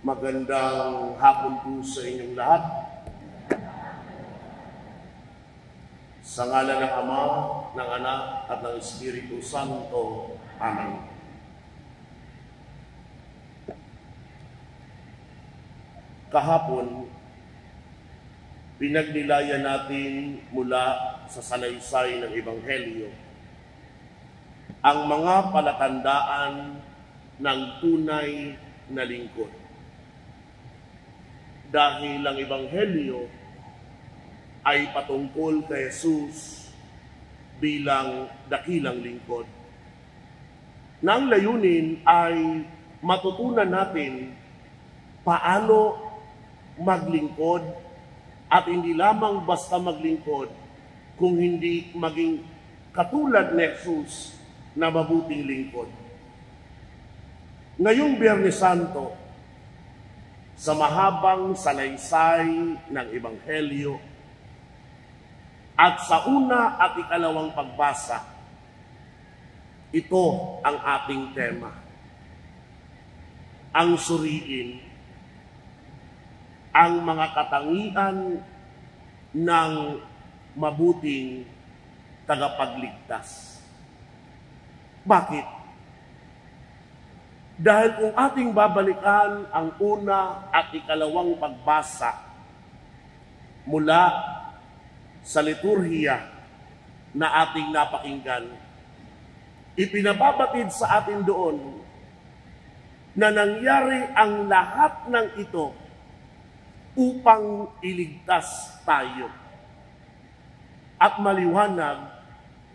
Magandang hapon po sa inyong lahat. Sa ngalan ng Ama, ng Anak, at ng Espiritu Santo. Amen. Kahapon, pinagnilayan natin mula sa salaysay ng Ebanghelyo ang mga palatandaan ng tunay na lingkod. Dahil ang Ebanghelyo ay patungkol kay Jesus bilang dakilang lingkod. Nang layunin ay matutunan natin paano maglingkod at hindi lamang basta maglingkod kung hindi maging katulad ni Jesus na mabuting lingkod. Ngayong Biyernes Santo, sa mahabang salaysay ng Ebanghelyo at sa una at ikalawang pagbasa, ito ang ating tema. Ang suriin ang mga katangian ng mabuting tagapagligtas. Bakit? Dahil kung ating babalikan ang una at ikalawang pagbasa mula sa liturhiya na ating napakinggan, ipinababatid sa atin doon na nangyari ang lahat ng ito upang iligtas tayo. At maliwanag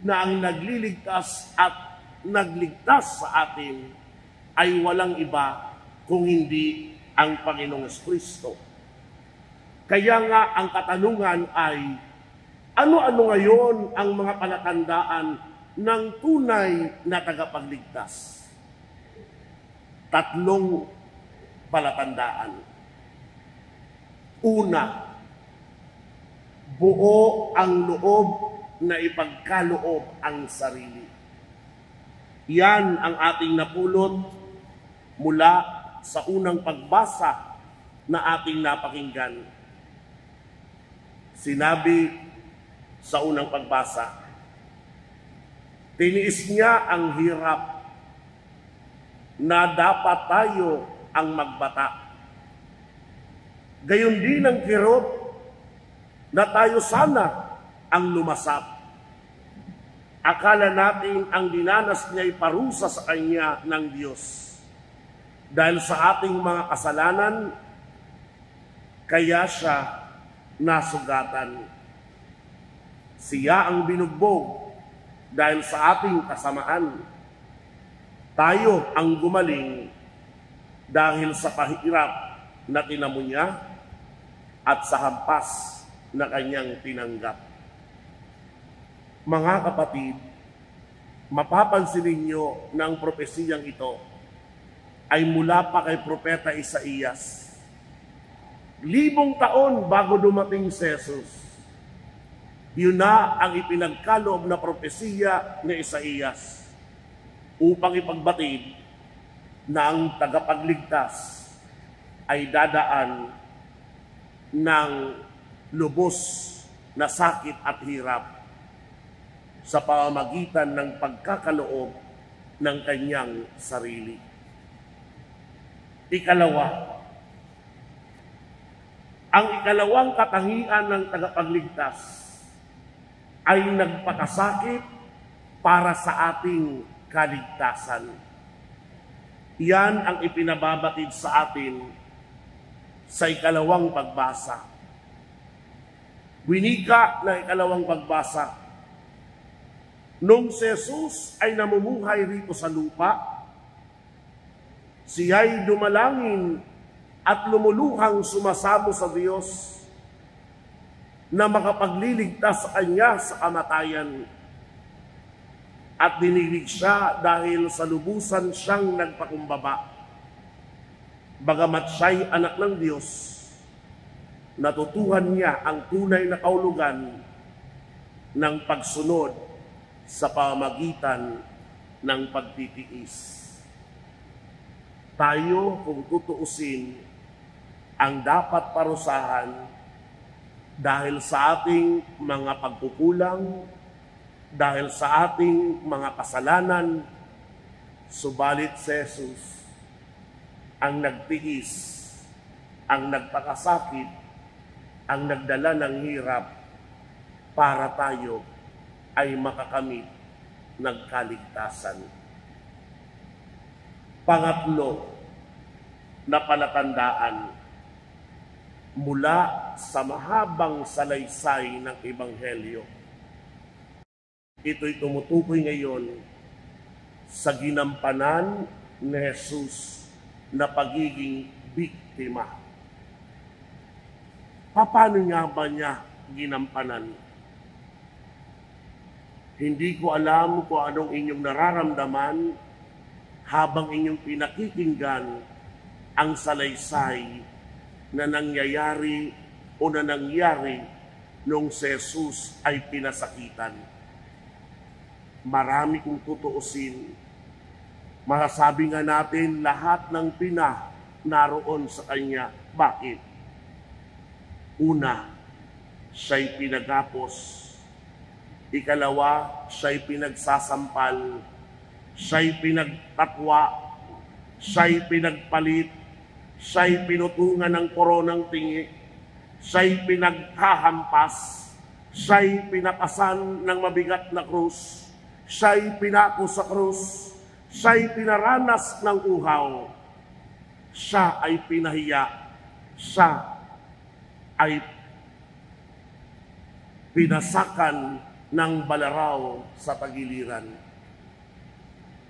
na ang nagliligtas at nagligtas sa atin ay walang iba kung hindi ang Panginoong Kristo. Kaya nga ang katanungan ay, ano-ano ngayon ang mga palatandaan ng tunay na tagapagligtas? Tatlong palatandaan. Una, buo ang loob na ipagkaloob ang sarili. Yan ang ating napulot mula sa unang pagbasa na ating napakinggan. Sinabi sa unang pagbasa, tiniis niya ang hirap na dapat tayo ang magbata. Gayon din ang kirot na tayo sana ang lumasap. Akala natin ang dinanas niya ay parusa sa kanya ng Diyos. Dahil sa ating mga kasalanan, kaya siya nasugatan. Siya ang binugbog dahil sa ating kasamaan. Tayo ang gumaling dahil sa pahirap na tinamo niya at sa hampas na kanyang tinanggap. Mga kapatid, mapapansin ninyo na ang propesiyang ito ay mula pa kay Propeta Isaías. 1000 taon bago dumating si Jesus. Yun na ang ipinagkaloob na propesiya ni Isaías upang ipagbatid na ang tagapagligtas ay dadaan ng lubos na sakit at hirap sa pamamagitan ng pagkakaloob ng kanyang sarili. Ikalawa, ang ikalawang katangian ng tagapagligtas ay nagpakasakit para sa ating kaligtasan. Yan ang ipinababatid sa atin sa ikalawang pagbasa. Winika ng ikalawang pagbasa, nung si Jesus ay namumuhay rito sa lupa, siya'y dumalangin at lumuluhang sumasamo sa Diyos na makapagliligtas sa kanya sa kamatayan. At dinilig siya dahil sa lubusan siyang nagpakumbaba. Bagamat siya'y anak ng Diyos, natutuhan niya ang tunay na kahulugan ng pagsunod sa pamamagitan ng pagtitiis. Tayo, kung tutuusin, ang dapat parusahan dahil sa ating mga pagkukulang, dahil sa ating mga kasalanan, subalit si Jesus ang nagtiis, ang nagpakasakit, ang nagdala ng hirap para tayo ay makakamit ng kaligtasan. Pangatlo na palatandaan mula sa mahabang salaysay ng Ebanghelyo. Ito'y tumutukoy ngayon sa ginampanan ni Jesus na pagiging biktima. Paano nga ba niya ginampanan? Hindi ko alam kung anong inyong nararamdaman habang inyong pinakikinggan ang salaysay na nangyayari o na nangyari nung si Jesus ay pinasakitan. Marami kong tutuusin. Masasabi nga natin lahat ng naroon sa kanya. Bakit? Una, siya'y pinagapos. Ikalawa, siya'y pinagsasampal. Siya'y pinagtatwa. Siya'y pinagpalit. Siya'y pinutungan ng koronang tingi. Siya'y pinaghahampas. Siya'y pinapasan ng mabigat na krus. Siya'y pinako sa krus. Siya'y pinaranas ng uhaw. Siya ay pinahiya. Siya ay pinasakan ng balaraw sa tagiliran.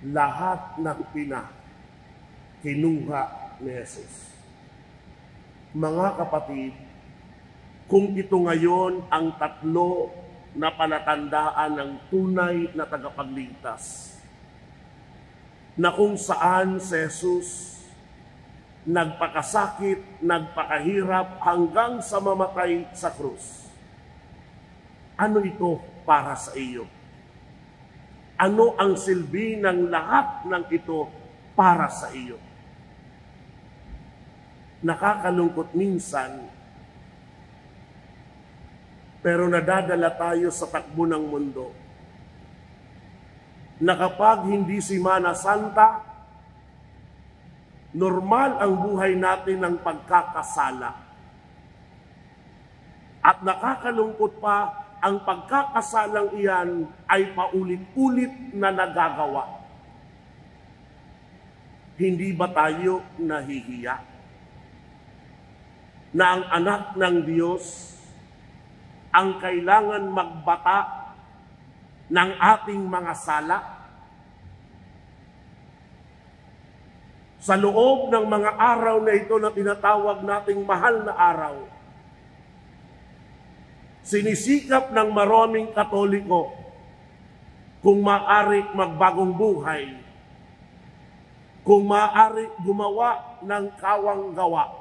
Lahat ng kinuha ni Jesus. Mga kapatid, kung ito ngayon ang tatlo na palatandaan ng tunay na tagapagligtas, na kung saan si Jesus nagpakasakit, nagpakahirap hanggang sa mamatay sa krus. Ano ito para sa iyo? Ano ang silbi ng lahat ng ito para sa iyo? Nakakalungkot minsan, pero nadadala tayo sa takbo ng mundo na kapag hindi Semana Santa, normal ang buhay natin ng pagkakasala. At nakakalungkot pa, ang pagkakasalang iyan ay paulit-ulit na nagagawa. Hindi ba tayo nahihiya na ang anak ng Diyos ang kailangan magbata ng ating mga sala? Sa loob ng mga araw na ito na tinatawag nating mahal na araw, sinisikap ng maraming Katoliko kung maaari magbagong buhay, kung maaari gumawa ng kawang gawa.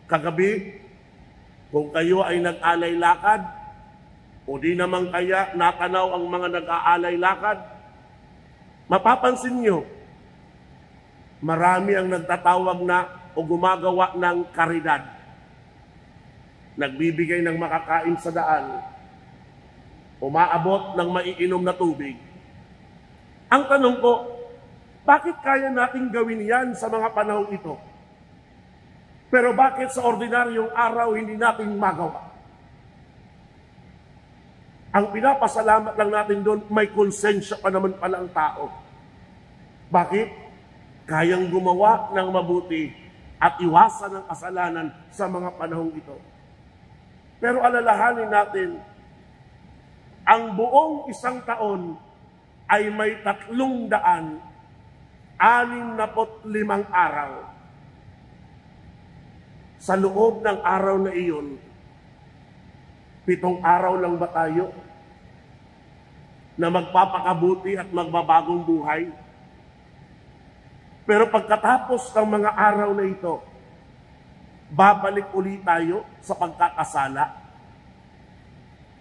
Kagabi, kung kayo ay nag-alay lakad, o di naman kaya natanaw ang mga nag-aalay lakad, mapapansin nyo, marami ang nagtatawag na o gumagawa ng karidad. Nagbibigay ng makakain sa daan, umaabot ng maiinom na tubig. Ang tanong ko, bakit kaya nating gawin yan sa mga panahon ito? Pero bakit sa ordinaryong araw hindi natin magawa? Ang pinapasalamat lang natin doon, may konsensya pa naman pala ang tao. Bakit? Kayang gumawa ng mabuti at iwasan ang kasalanan sa mga panahong ito. Pero alalahanin natin, ang buong isang taon ay may 365 araw. Sa loob ng araw na iyon, 7 araw lang ba tayo na magpapakabuti at magbabagong buhay? Pero pagkatapos ng mga araw na ito, babalik ulit tayo sa pagkakasala.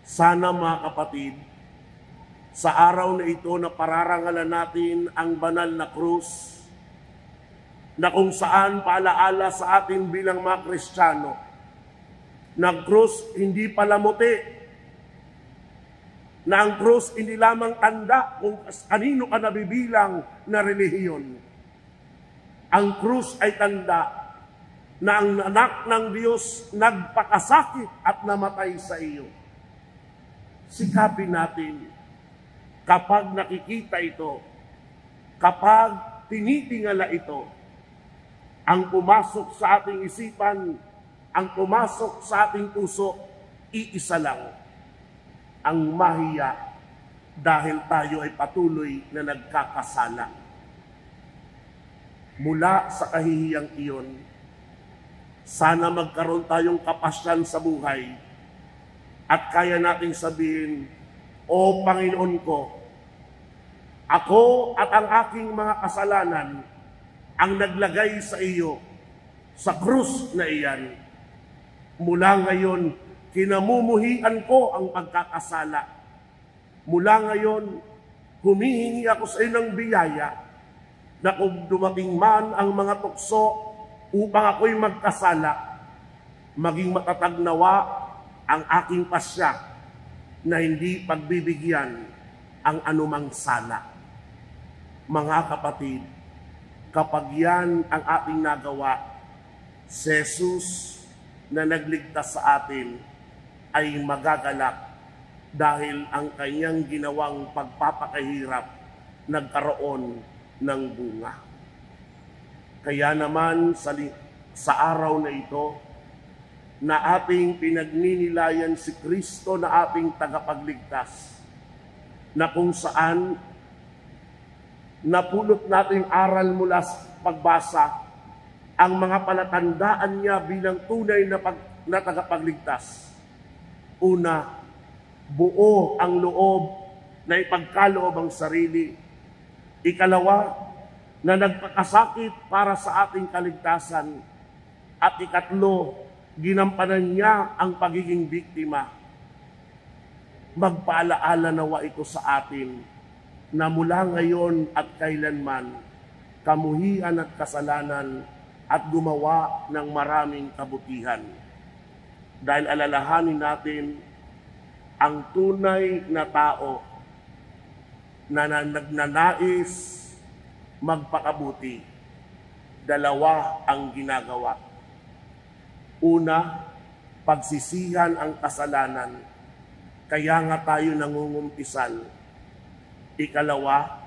Sana mga kapatid, sa araw na ito na pararangalan natin ang banal na krus, na kung saan paalaala sa atin bilang mga Kristiyano, na ang krus hindi palamuti, na ang krus hindi lamang tanda kung kanino ka nabibilang na relihiyon. Ang krus ay tanda na ang anak ng Diyos nagpakasakit at namatay sa iyo. Sikapin natin, kapag nakikita ito, kapag tinitingala ito, ang pumasok sa ating isipan, ang pumasok sa ating puso, iisa lang, ang mahiya dahil tayo ay patuloy na nagkakasala. Mula sa kahihiyang iyon, sana magkaroon tayong kapasyan sa buhay at kaya nating sabihin, O Panginoon ko, ako at ang aking mga kasalanan ang naglagay sa iyo sa krus na iyan. Mula ngayon, kinamumuhian ko ang pagkakasala. Mula ngayon, humihingi ako sa iyo ng biyaya na kung dumating man ang mga tukso upang ako'y magkasala, maging matatag nawa ang aking pasya na hindi pagbibigyan ang anumang sala. Mga kapatid, kapag yan ang ating nagawa, si Jesus na nagligtas sa atin ay magagalak dahil ang kanyang ginawang pagpapakahirap nagkaroon ng bunga. Kaya naman sa araw na ito, na ating pinagninilayan si Kristo na ating tagapagligtas, na kung saan napulot nating aral mula sa pagbasa ang mga palatandaan niya bilang tunay na tagapagligtas. Una, buo ang loob na ipagkaloob ang sarili. Ikalawa, na nagpakasakit para sa ating kaligtasan. At ikatlo, ginampanan niya ang pagiging biktima. Magpaalaala nawa ito sa atin na mula ngayon at kailanman, kamuhian at kasalanan at gumawa ng maraming kabutihan. Dahil alalahanin natin ang tunay na tao na nagnanais magpakabuti. Dalawa ang ginagawa. Una, pagsisihan ang kasalanan. Kaya nga tayo nangungumpisal. Ikalawa,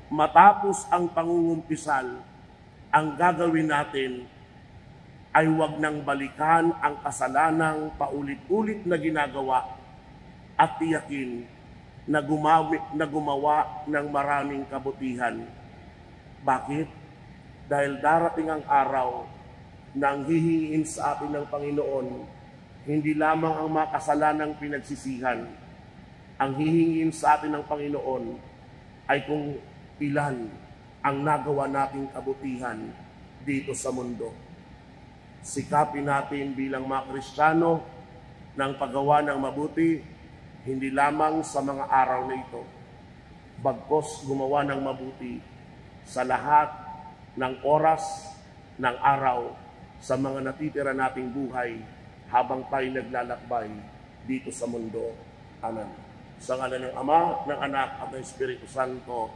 matapos ang pangungumpisal, ang gagawin natin ay huwag nang balikan ang kasalanang paulit-ulit na ginagawa at tiyakin na gumawa ng maraming kabutihan. Bakit? Dahil darating ang araw na ang hihingin sa atin ng Panginoon, hindi lamang ang mga kasalanang pinagsisihan. Ang hihingin sa atin ng Panginoon ay kung ilan ang nagawa nating kabutihan dito sa mundo. Sikapin natin bilang mga Kristiyano ng paggawa ng mabuti, hindi lamang sa mga araw na ito, bagkus gumawa ng mabuti sa lahat ng oras ng araw sa mga natitira nating buhay habang tayo naglalakbay dito sa mundo. Amen. Sa ngalan ng Ama, ng Anak, at ng Espiritu Santo.